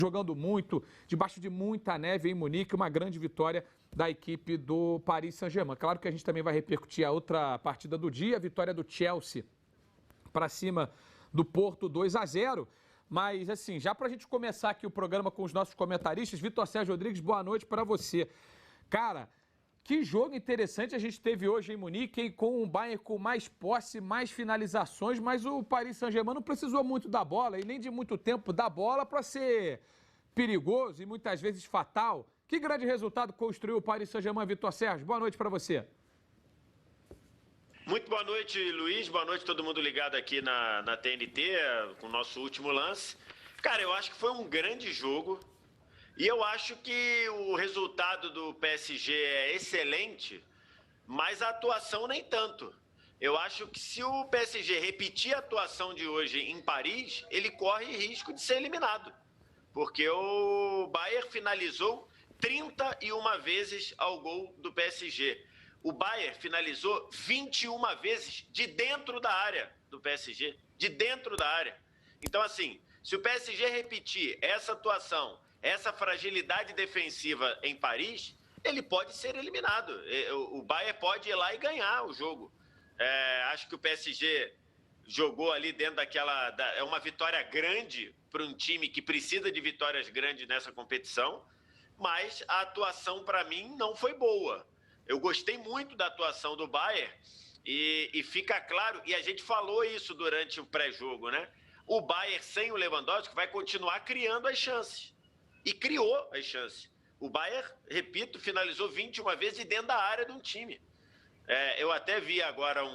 jogando muito, debaixo de muita neve em Munique, uma grande vitória da equipe do Paris Saint-Germain. Claro que a gente também vai repercutir a outra partida do dia, a vitória do Chelsea para cima do Porto 2-0. Mas, assim, já para a gente começar aqui o programa com os nossos comentaristas, Vitor Sérgio Rodrigues, boa noite para você. Cara, que jogo interessante a gente teve hoje em Munique, hein? Com o Bayern com mais posse, mais finalizações, mas o Paris Saint-Germain não precisou muito da bola e nem de muito tempo da bola para ser perigoso e muitas vezes fatal. Que grande resultado construiu o Paris Saint-Germain, Vitor Sérgio? Boa noite para você. Muito boa noite, Luiz. Boa noite todo mundo ligado aqui na TNT, com o nosso último lance. Cara, eu acho que foi um grande jogo e eu acho que o resultado do PSG é excelente, mas a atuação nem tanto. Eu acho que se o PSG repetir a atuação de hoje em Paris, ele corre risco de ser eliminado, porque o Bayern finalizou 31 vezes ao gol do PSG. O Bayern finalizou 21 vezes de dentro da área do PSG, de dentro da área. Então, assim, se o PSG repetir essa atuação, essa fragilidade defensiva em Paris, ele pode ser eliminado. O Bayern pode ir lá e ganhar o jogo. Acho que o PSG jogou ali dentro daquela... É uma vitória grande para um time que precisa de vitórias grandes nessa competição, mas a atuação, para mim, não foi boa. Eu gostei muito da atuação do Bayern e fica claro, e a gente falou isso durante o pré-jogo, né? O Bayern sem o Lewandowski vai continuar criando as chances. E criou as chances. O Bayern, repito, finalizou 21 vezes de dentro da área de um time. Eu até vi agora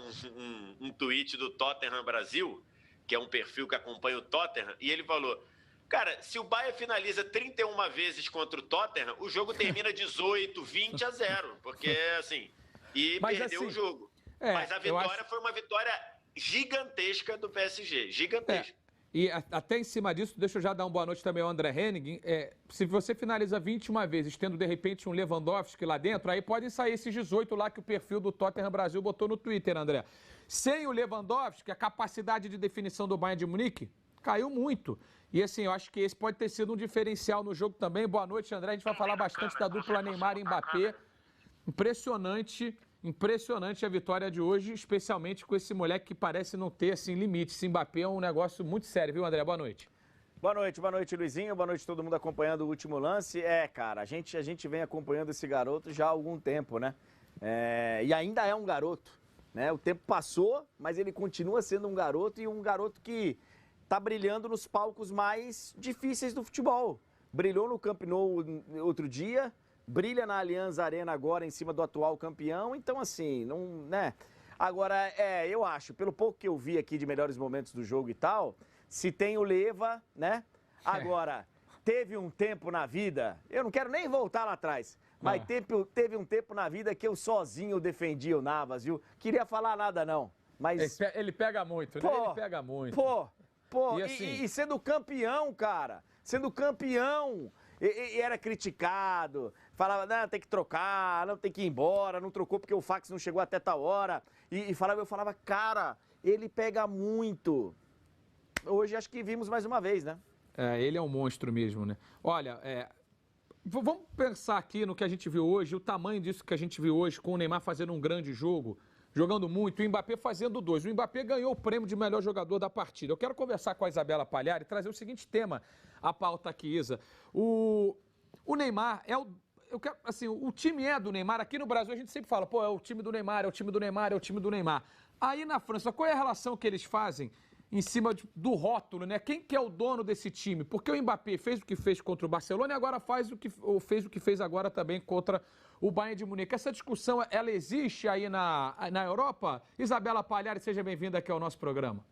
um tweet do Tottenham Brasil, que é um perfil que acompanha o Tottenham, e ele falou... Cara, se o Bayern finaliza 31 vezes contra o Tottenham, o jogo termina 18-20-0, porque assim, Mas, perdeu assim, o jogo. Mas a vitória foi uma vitória gigantesca do PSG, gigantesca. E até em cima disso, deixa eu já dar uma boa noite também ao André Henning. Se você finaliza 21 vezes, tendo de repente um Lewandowski lá dentro, aí podem sair esses 18 lá que o perfil do Tottenham Brasil botou no Twitter, André. Sem o Lewandowski, a capacidade de definição do Bayern de Munique caiu muito. E assim, eu acho que esse pode ter sido um diferencial no jogo também. Boa noite, André. A gente vai falar bastante da dupla Neymar e Mbappé. Impressionante a vitória de hoje, especialmente com esse moleque que parece não ter assim, limite. Esse Mbappé é um negócio muito sério, viu, André? Boa noite. Boa noite, Luizinho. Boa noite todo mundo acompanhando o último lance. Cara, a gente vem acompanhando esse garoto já há algum tempo, né? E ainda é um garoto, né? O tempo passou, mas ele continua sendo um garoto e um garoto que tá brilhando nos palcos mais difíceis do futebol. Brilhou no Camp Nou outro dia, brilha na Allianz Arena agora em cima do atual campeão, então assim, não, né? Agora, eu acho, pelo pouco que eu vi aqui de melhores momentos do jogo e tal, se tem o Leva, né? Agora, teve um tempo na vida, eu não quero nem voltar lá atrás, mas teve um tempo na vida que eu sozinho defendia o Navas, viu? Queria falar nada não, mas... Ele pega muito, né? Ele pega muito. E, assim... e sendo campeão, cara, sendo campeão, e era criticado, falava, não, tem que trocar, não tem que ir embora, não trocou porque o fax não chegou até tal hora, eu falava, cara, ele pega muito. Hoje acho que vimos mais uma vez, né? Ele é um monstro mesmo, né? Olha, vamos pensar aqui no que a gente viu hoje, o tamanho disso que a gente viu hoje, com o Neymar fazendo um grande jogo, jogando muito, o Mbappé fazendo 2. O Mbappé ganhou o prêmio de melhor jogador da partida. Eu quero conversar com a Isabela Palhari e trazer o seguinte tema à pauta aqui, Isa. O Neymar o time é do Neymar. Aqui no Brasil a gente sempre fala, é o time do Neymar, é o time do Neymar, é o time do Neymar. Aí na França, qual é a relação que eles fazem em cima do rótulo, né? Quem que é o dono desse time? Porque o Mbappé fez o que fez contra o Barcelona e agora fez o que fez agora também contra o Bayern de Munique. Essa discussão, ela existe aí na Europa? Isabela Palhari, seja bem-vinda aqui ao nosso programa.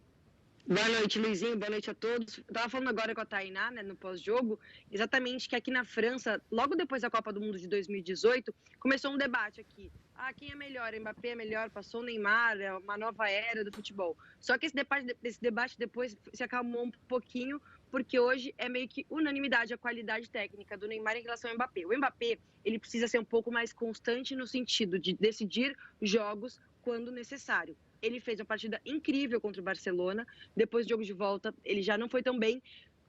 Boa noite, Luizinho. Boa noite a todos. Eu estava falando agora com a Tainá, né, no pós-jogo, exatamente que aqui na França, logo depois da Copa do Mundo de 2018, começou um debate aqui. Quem é melhor? Mbappé é melhor? Passou o Neymar? É uma nova era do futebol. Só que esse debate depois se acalmou um pouquinho, porque hoje é meio que unanimidade a qualidade técnica do Neymar em relação ao Mbappé. O Mbappé, ele precisa ser um pouco mais constante no sentido de decidir jogos quando necessário. Ele fez uma partida incrível contra o Barcelona, depois do jogo de volta ele já não foi tão bem.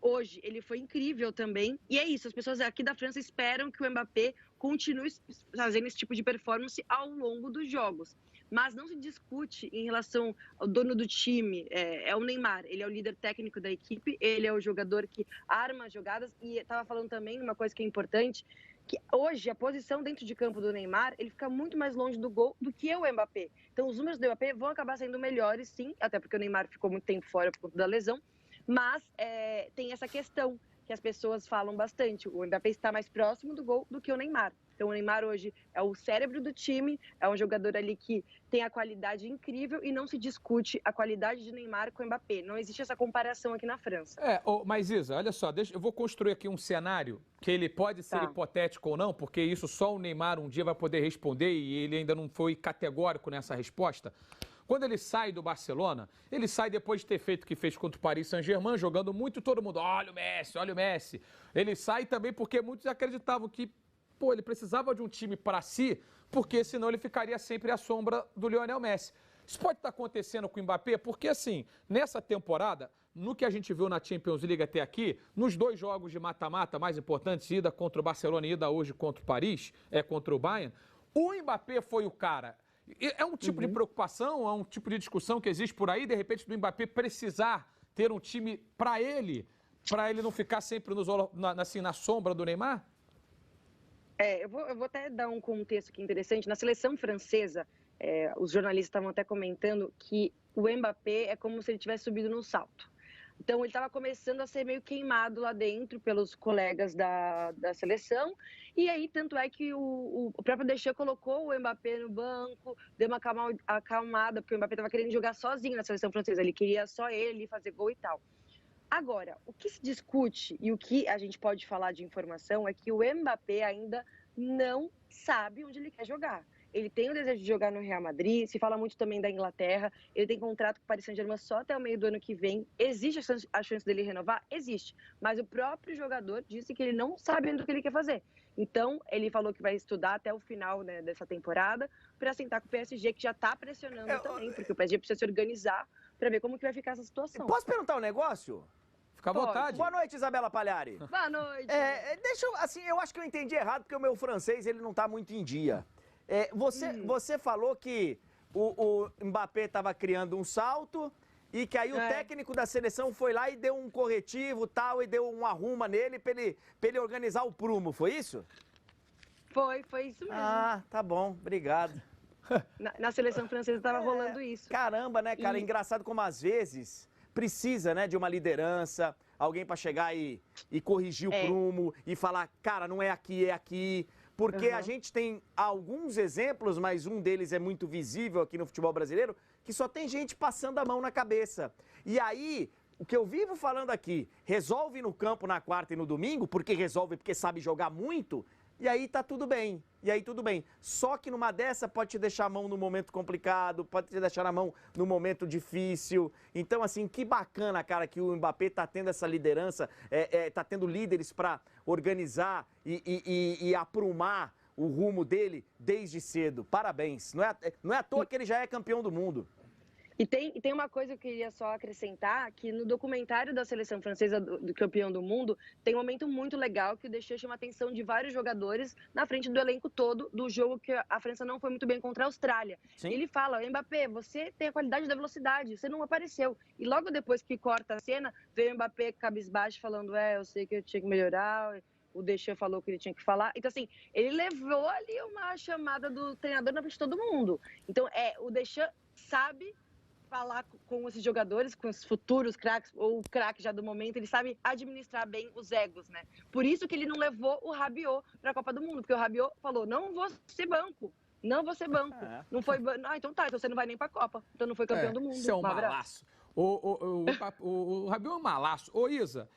hoje ele foi incrível também. E é isso, as pessoas aqui da França esperam que o Mbappé continue fazendo esse tipo de performance ao longo dos jogos. Mas não se discute em relação ao dono do time, é o Neymar. Ele é o líder técnico da equipe, ele é o jogador que arma as jogadas. E estava falando também uma coisa que é importante, que hoje a posição dentro de campo do Neymar, ele fica muito mais longe do gol do que o Mbappé. Então os números do Mbappé vão acabar sendo melhores, sim, até porque o Neymar ficou muito tempo fora por conta da lesão. Mas tem essa questão que as pessoas falam bastante. O Mbappé está mais próximo do gol do que o Neymar. Então o Neymar hoje é o cérebro do time, é um jogador ali que tem a qualidade incrível e não se discute a qualidade de Neymar com o Mbappé. Não existe essa comparação aqui na França. Mas Isa, olha só, eu vou construir aqui um cenário que ele pode ser hipotético ou não, porque isso só o Neymar um dia vai poder responder e ele ainda não foi categórico nessa resposta. Quando ele sai do Barcelona, ele sai depois de ter feito o que fez contra o Paris Saint-Germain, jogando muito, todo mundo, olha o Messi. Ele sai também porque muitos acreditavam que, ele precisava de um time para si, porque senão ele ficaria sempre à sombra do Lionel Messi. Isso pode estar acontecendo com o Mbappé, porque assim, nessa temporada, no que a gente viu na Champions League até aqui, nos 2 jogos de mata-mata mais importantes, ida contra o Barcelona e ida hoje contra o Paris, contra o Bayern, o Mbappé foi o cara. É um tipo de preocupação, é um tipo de discussão que existe por aí, de repente, do Mbappé precisar ter um time para ele não ficar sempre na sombra do Neymar? Eu vou até dar um contexto aqui interessante. Na seleção francesa, os jornalistas estavam até comentando que o Mbappé é como se ele tivesse subido no salto. Então, ele estava começando a ser meio queimado lá dentro pelos colegas da seleção. E aí, tanto é que o próprio Deschamps colocou o Mbappé no banco, deu uma acalmada, porque o Mbappé estava querendo jogar sozinho na seleção francesa. Ele queria só ele fazer gol e tal. Agora, o que se discute e o que a gente pode falar de informação é que o Mbappé ainda não sabe onde ele quer jogar. Ele tem o desejo de jogar no Real Madrid, se fala muito também da Inglaterra, ele tem contrato com o Paris Saint-Germain só até o meio do ano que vem. Existe a chance dele renovar? Existe. Mas o próprio jogador disse que ele não sabe ainda o que ele quer fazer. Então, ele falou que vai estudar até o final, né, dessa temporada para sentar com o PSG, que já está pressionando também, porque o PSG precisa se organizar para ver como que vai ficar essa situação. Posso perguntar um negócio? Fica à vontade. Boa noite, Isabela Palhari. Boa noite. Eu acho que eu entendi errado, porque o meu francês ele não está muito em dia. Você falou que o Mbappé estava criando um salto e que aí o técnico da seleção foi lá e deu um corretivo tal, e deu um arruma nele para ele organizar o prumo, foi isso? Foi isso mesmo. Ah, tá bom, obrigado. Na seleção francesa estava rolando isso. Caramba, né, cara? Engraçado como às vezes precisa, né, de uma liderança, alguém para chegar e corrigir o prumo e falar, cara, não é aqui, é aqui. Porque a gente tem alguns exemplos, mas um deles é muito visível aqui no futebol brasileiro, que só tem gente passando a mão na cabeça. E aí, o que eu vivo falando aqui, resolve no campo na quarta e no domingo, porque sabe jogar muito, e aí tá tudo bem. Só que numa dessa pode te deixar a mão no momento complicado, pode te deixar na mão no momento difícil. Então, assim, que bacana, cara, que o Mbappé tá tendo essa liderança, tá tendo líderes para organizar e aprumar o rumo dele desde cedo. Parabéns. Não é à toa que ele já é campeão do mundo. E tem uma coisa que eu queria só acrescentar, que no documentário da seleção francesa do campeão do mundo, tem um momento muito legal que o Deschamps chama a atenção de vários jogadores na frente do elenco todo do jogo que a França não foi muito bem contra a Austrália. Sim. Ele fala, Mbappé, você tem a qualidade da velocidade, você não apareceu. E logo depois que corta a cena, veio o Mbappé cabisbaixo falando, eu sei que eu tinha que melhorar, o Deschamps falou que ele tinha que falar. Então, assim, ele levou ali uma chamada do treinador na frente de todo mundo. Então, o Deschamps sabe falar com esses jogadores, com os futuros craques, ou o craque já do momento, ele sabe administrar bem os egos, né? Por isso que ele não levou o Rabiot para a Copa do Mundo, porque o Rabiot falou, não vou ser banco. Não foi então você não vai nem para a Copa, então não foi campeão do mundo. Isso é um malaço. O Rabiot é um malaço. Ô, Isa,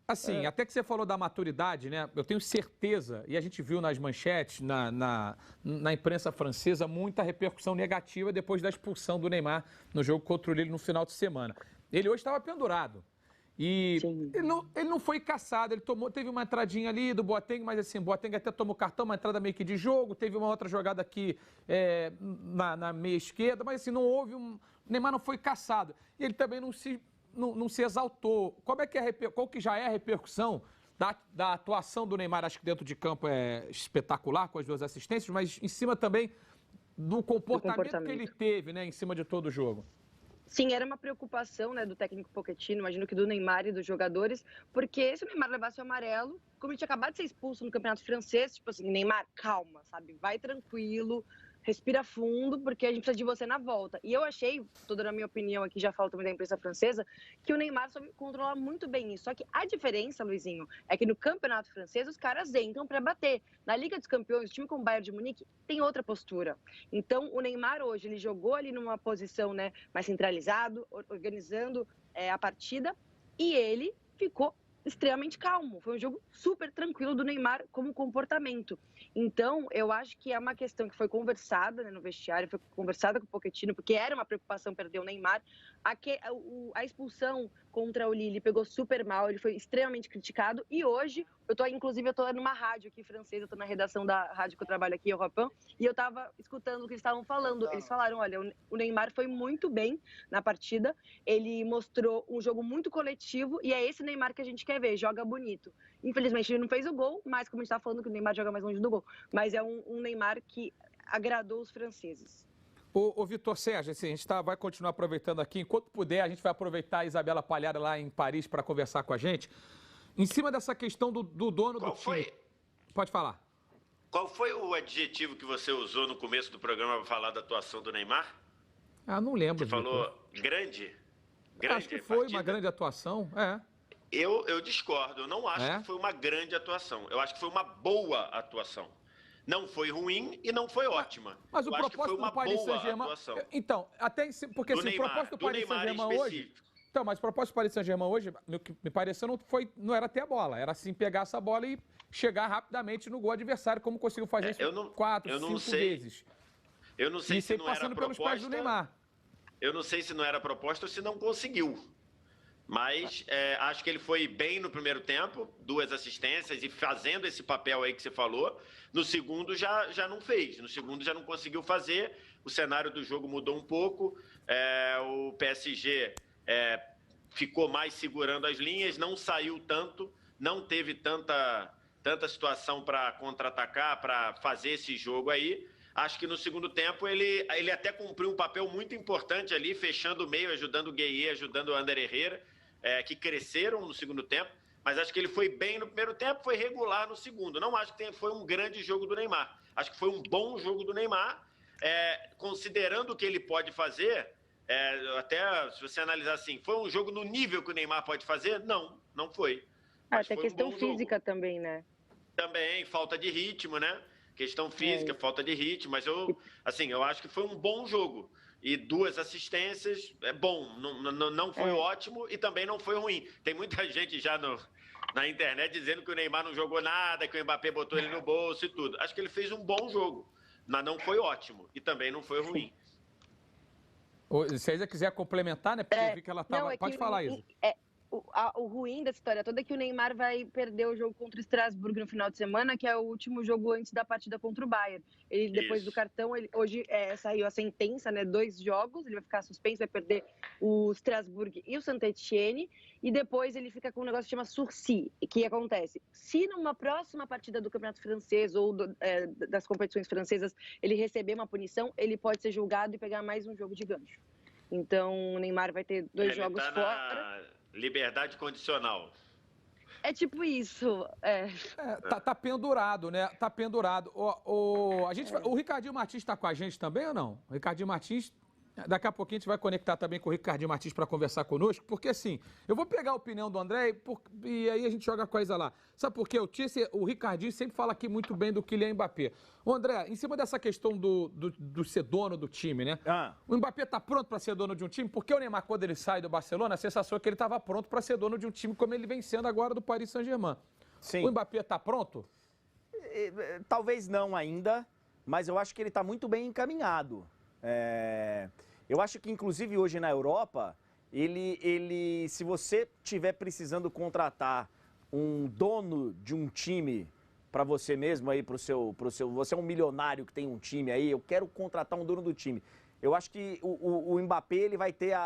assim, até que você falou da maturidade, né? Eu tenho certeza, e a gente viu nas manchetes, na imprensa francesa, muita repercussão negativa depois da expulsão do Neymar no jogo contra o Lille no final de semana. Ele hoje estava pendurado. E ele não foi caçado, teve uma entradinha ali do Boateng, mas assim, Boateng até tomou cartão, uma entrada meio que de jogo, teve uma outra jogada aqui na meia esquerda, mas assim, não houve Neymar não foi caçado. E ele também não não se exaltou. Como é que qual que já é a repercussão da atuação do Neymar? Acho que dentro de campo é espetacular, com as 2 assistências, mas em cima também do comportamento que ele teve, né, em cima de todo o jogo. Sim, era uma preocupação, né, do técnico Pochettino, imagino que do Neymar e dos jogadores, porque se o Neymar levasse o amarelo, como ele tinha acabado de ser expulso no Campeonato Francês, tipo assim, Neymar, calma, sabe? Vai tranquilo, respira fundo, porque a gente precisa de você na volta. E eu achei, tô dando a minha opinião aqui, já falo também da imprensa francesa, que o Neymar soube controlar muito bem isso. Só que a diferença, Luizinho, é que no Campeonato Francês os caras entram para bater. Na Liga dos Campeões, o time com o Bayern de Munique tem outra postura. Então, o Neymar hoje, ele jogou ali numa posição, né, mais centralizado, organizando a partida, e ele ficou extremamente calmo. Foi um jogo super tranquilo do Neymar como comportamento. Então, eu acho que é uma questão que foi conversada, né, no vestiário, foi conversada com o Pochettino, porque era uma preocupação perder o Neymar. A expulsão contra o Lille pegou super mal, ele foi extremamente criticado. E hoje, inclusive, eu tô numa rádio aqui francesa, eu tô na redação da rádio que eu trabalho aqui, Europe 1, e eu tava escutando o que eles estavam falando. Eles falaram, olha, o Neymar foi muito bem na partida, ele mostrou um jogo muito coletivo, e é esse Neymar que a gente quer ver, joga bonito. Infelizmente, ele não fez o gol, mas como a gente tá falando que o Neymar joga mais longe do gol, mas é um Neymar que agradou os franceses. Ô Vitor Sérgio, assim, a gente vai continuar aproveitando aqui. Enquanto puder, a gente vai aproveitar a Isabela Palhara lá em Paris para conversar com a gente. Em cima dessa questão do dono do time. Pode falar. Qual foi o adjetivo que você usou no começo do programa para falar da atuação do Neymar? Ah, não lembro. Você falou grande? Acho que foi uma grande atuação, Eu discordo, eu não acho que foi uma grande atuação. Eu acho que foi uma boa atuação. Não foi ruim e não foi ótima. Mas o propósito do Paris Saint-Germain... Então, até porque assim, o propósito do Paris Saint-Germain hoje... Então, mas o propósito do Paris Saint-Germain hoje, no que me pareceu, não era ter a bola. Era assim, pegar essa bola e chegar rapidamente no gol adversário, como conseguiu fazer isso 4, 5 vezes. Eu não sei se não era passando pelos pés do Neymar. Eu não sei se não era proposta ou se não conseguiu. Mas acho que ele foi bem no primeiro tempo, 2 assistências e fazendo esse papel aí que você falou. No segundo já não fez, no segundo já não conseguiu fazer. O cenário do jogo mudou um pouco, o PSG ficou mais segurando as linhas, não saiu tanto, não teve tanta situação para contra-atacar, para fazer esse jogo aí. Acho que no segundo tempo ele até cumpriu um papel muito importante ali, fechando o meio, ajudando o Gueye, ajudando o Ander Herrera, que cresceram no segundo tempo, mas acho que ele foi bem no primeiro tempo, foi regular no segundo. Não acho que foi um grande jogo do Neymar. Acho que foi um bom jogo do Neymar, considerando o que ele pode fazer, até se você analisar assim, foi um jogo no nível que o Neymar pode fazer? Não foi. Até questão física também, né? Também, falta de ritmo, né? Questão física, falta de ritmo, mas eu acho que foi um bom jogo. E 2 assistências, é bom, não foi ótimo e também não foi ruim. Tem muita gente já na internet dizendo que o Neymar não jogou nada, que o Mbappé botou ele no bolso e tudo. Acho que ele fez um bom jogo, mas não foi ótimo e também não foi ruim. Se a Isa quiser complementar, né? Porque eu vi que ela estava... Pode falar, Isa. O ruim da história toda é que o Neymar vai perder o jogo contra o Estrasburgo no final de semana, que é o último jogo antes da partida contra o Bayern. Ele, depois do cartão, hoje saiu a sentença, né? 2 jogos, ele vai ficar suspenso, vai perder o Strasbourg e o Saint-Étienne, e depois ele fica com um negócio que chama sursis, que acontece. Se numa próxima partida do Campeonato Francês ou das competições francesas ele receber uma punição, ele pode ser julgado e pegar mais um jogo de gancho. Então, o Neymar vai ter 2 jogos fora. Liberdade condicional. É tipo isso. Tá pendurado, né? Tá pendurado. O Ricardinho Martins está com a gente também ou não? O Ricardinho Martins, daqui a pouquinho a gente vai conectar também com o Ricardinho Martins para conversar conosco, porque assim, eu vou pegar a opinião do André e aí a gente joga a coisa lá. Sabe por quê? O Ricardinho sempre fala aqui muito bem do Kylian Mbappé. Ô André, em cima dessa questão do ser dono do time, né? O Mbappé tá pronto para ser dono de um time? Porque o Neymar, quando ele sai do Barcelona, a sensação é que ele estava pronto para ser dono de um time como ele vem sendo agora do Paris Saint-Germain. Sim. O Mbappé tá pronto? Talvez não ainda, mas eu acho que ele está muito bem encaminhado. Eu acho que, inclusive, hoje na Europa, se você estiver precisando contratar um dono de um time para você mesmo aí, você é um milionário que tem um time aí, eu quero contratar um dono do time. Eu acho que o Mbappé ele vai ter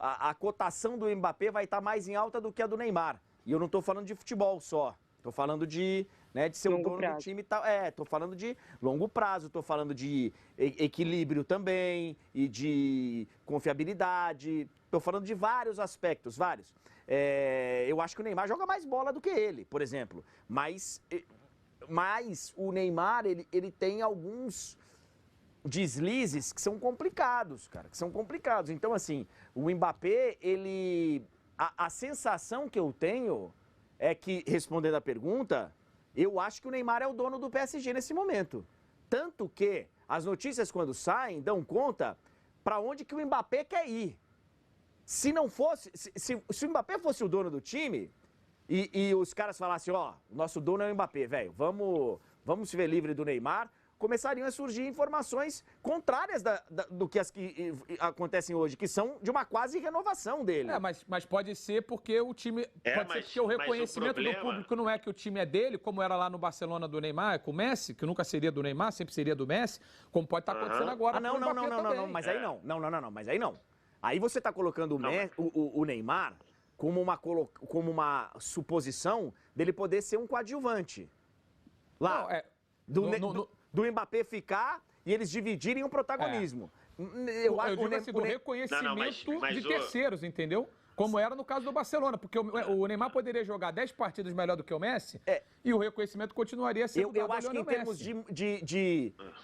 a cotação do Mbappé vai estar mais em alta do que a do Neymar. E eu não estou falando de futebol só. Estou falando de ser o dono do time e tal. Estou falando de longo prazo, estou falando de equilíbrio também e de confiabilidade. Estou falando de vários aspectos, vários. Eu acho que o Neymar joga mais bola do que ele, por exemplo. Mas o Neymar, ele tem alguns deslizes que são complicados, cara, que são complicados. Então, assim, o Mbappé, a sensação que eu tenho é que, respondendo a pergunta, eu acho que o Neymar é o dono do PSG nesse momento. Tanto que as notícias, quando saem, dão conta para onde que o Mbappé quer ir. Se não fosse, se o Mbappé fosse o dono do time e os caras falassem, ó, nosso dono é o Mbappé, velho, vamos se ver livre do Neymar, começariam a surgir informações contrárias do que as que acontecem hoje, que são de uma quase renovação dele. Mas pode ser porque o time... pode ser porque o reconhecimento do público não é que o time é dele, como era lá no Barcelona do Neymar, com o Messi, que nunca seria do Neymar, sempre seria do Messi, como pode estar acontecendo agora. Não, mas aí não. Não, mas aí não. Aí você está colocando o Neymar como uma suposição dele poder ser um coadjuvante. Lá. Do Mbappé ficar e eles dividirem o protagonismo. Eu digo assim, do reconhecimento de terceiros, entendeu? Como era no caso do Barcelona, porque o Neymar poderia jogar 10 partidas melhor do que o Messi e o reconhecimento continuaria sendo dado Eu acho que em termos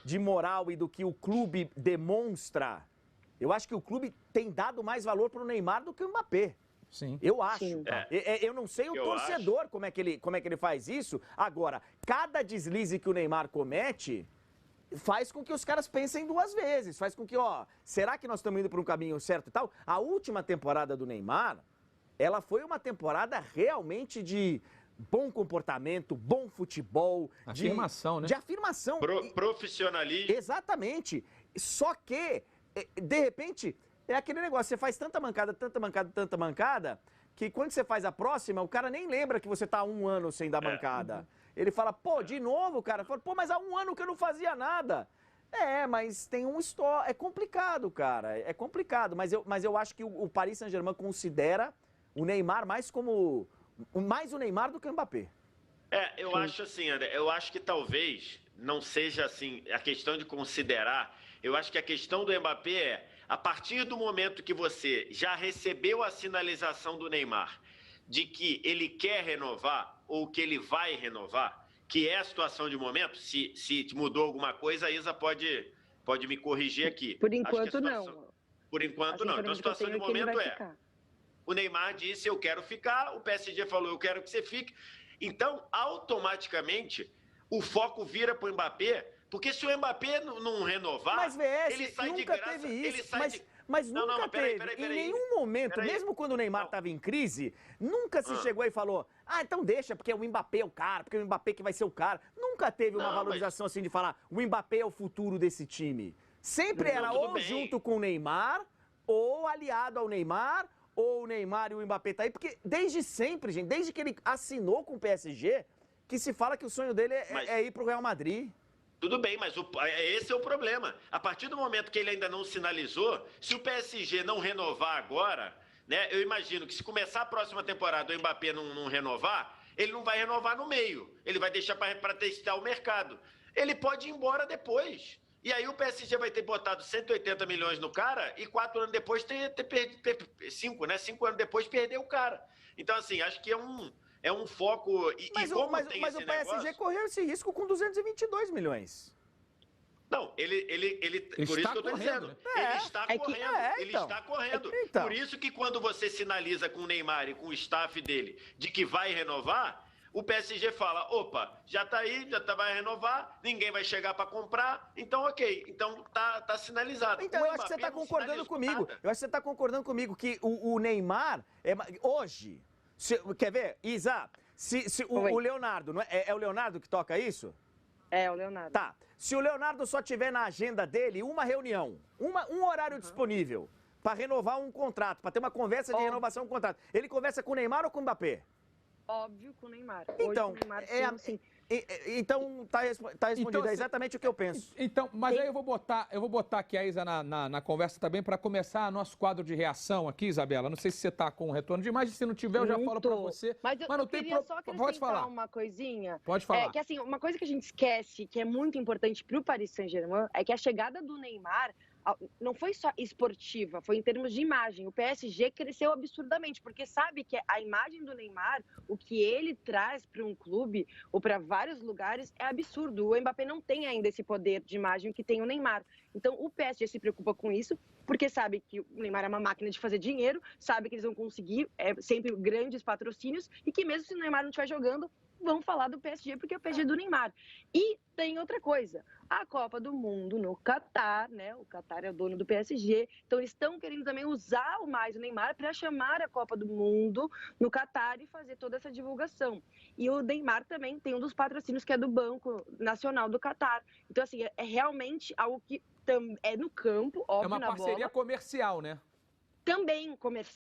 de moral e do que o clube demonstra, eu acho que o clube tem dado mais valor para o Neymar do que o Mbappé. Sim. Eu acho. Eu não sei o torcedor como é que ele faz isso. Agora, cada deslize que o Neymar comete faz com que os caras pensem duas vezes. Faz com que, será que nós estamos indo para um caminho certo e tal? A última temporada do Neymar, ela foi uma temporada realmente de bom comportamento, bom futebol. Afirmação, né? De afirmação. Profissionalismo. Exatamente. Só que, de repente... É aquele negócio, você faz tanta mancada, que quando você faz a próxima, o cara nem lembra que você tá há um ano sem dar mancada. Ele fala, pô, de novo, cara? Fala, pô, mas há um ano que eu não fazia nada. Mas tem um histórico. É complicado, cara. É complicado. Mas eu acho que o Paris Saint-Germain considera o Neymar mais o Neymar do que o Mbappé. Eu acho assim, André, eu acho que talvez não seja assim a questão de considerar. Eu acho que a questão do Mbappé é, a partir do momento que você já recebeu a sinalização do Neymar de que ele quer renovar ou que ele vai renovar, que é a situação de momento, se mudou alguma coisa, a Isa pode me corrigir aqui. Por enquanto, não. Por enquanto, não. Então, a situação de momento o Neymar disse, eu quero ficar, o PSG falou, eu quero que você fique. Então, automaticamente, o foco vira para o Mbappé, porque se o Mbappé não renovar, mas, VS, ele sai nunca de graça. Teve isso, ele sai mas nunca teve. Em nenhum momento, mesmo quando o Neymar estava em crise, nunca se chegou e falou, então deixa, porque o Mbappé é o cara, porque o Mbappé que vai ser o cara. Nunca teve uma valorização assim de falar, o Mbappé é o futuro desse time. Sempre era ou junto com o Neymar, ou aliado ao Neymar, ou o Neymar e o Mbappé tá aí, porque desde sempre, gente, desde que ele assinou com o PSG, que se fala que o sonho dele é ir pro Real Madrid. Tudo bem, mas esse é o problema. A partir do momento que ele ainda não sinalizou, se o PSG não renovar agora, né, eu imagino que se começar a próxima temporada o Mbappé não renovar, ele não vai renovar no meio. Ele vai deixar para testar o mercado. Ele pode ir embora depois. E aí o PSG vai ter botado 180 milhões no cara e 4 anos depois ter perdido 5 anos depois perder o cara. Então, assim, acho que é um foco... Mas o PSG correu esse risco com 222 milhões. Não, ele por isso que eu estou dizendo. Né? Ele está correndo. Então. Por isso que quando você sinaliza com o Neymar e com o staff dele de que vai renovar, o PSG fala, opa, já está aí, vai renovar, ninguém vai chegar para comprar, então ok, então tá sinalizado. Então eu acho que você está concordando comigo. Eu acho que você está concordando comigo que o Neymar, hoje... quer ver, Isa? O Leonardo, não é o Leonardo que toca isso? É, o Leonardo. Tá. Se o Leonardo só tiver na agenda dele uma reunião, um horário disponível para renovar um contrato, para ter uma conversa de renovação de contrato, ele conversa com o Neymar ou com o Mbappé? Óbvio com o Neymar. Então, hoje, o Neymar, sim. Então, tá respondido. Então, É exatamente o que eu penso. Então, mas aí eu vou botar aqui a Isa na conversa também para começar nosso quadro de reação aqui, Isabela. Não sei se você está com o retorno de imagem, se não tiver, eu já falo para você. Mas eu não tem queria só Pode acrescentar falar. uma coisinha. Pode falar. Que assim, uma coisa que a gente esquece, que é muito importante para o Paris Saint-Germain, é que a chegada do Neymar não foi só esportiva, foi em termos de imagem. O PSG cresceu absurdamente, porque sabe que a imagem do Neymar, o que ele traz para um clube ou para vários lugares é absurdo. O Mbappé não tem ainda esse poder de imagem que tem o Neymar. Então o PSG se preocupa com isso, porque sabe que o Neymar é uma máquina de fazer dinheiro, sabe que eles vão conseguir sempre grandes patrocínios e que mesmo se o Neymar não estiver jogando, vão falar do PSG porque é o PSG do Neymar. E tem outra coisa, a Copa do Mundo no Catar, né? O Catar é o dono do PSG, então eles estão querendo também usar mais o Neymar para chamar a Copa do Mundo no Catar e fazer toda essa divulgação. E o Neymar também tem um dos patrocínios que é do Banco Nacional do Catar. Então, assim, é realmente algo que é no campo, óbvio, É uma na parceria bola. comercial, né? Também comercial.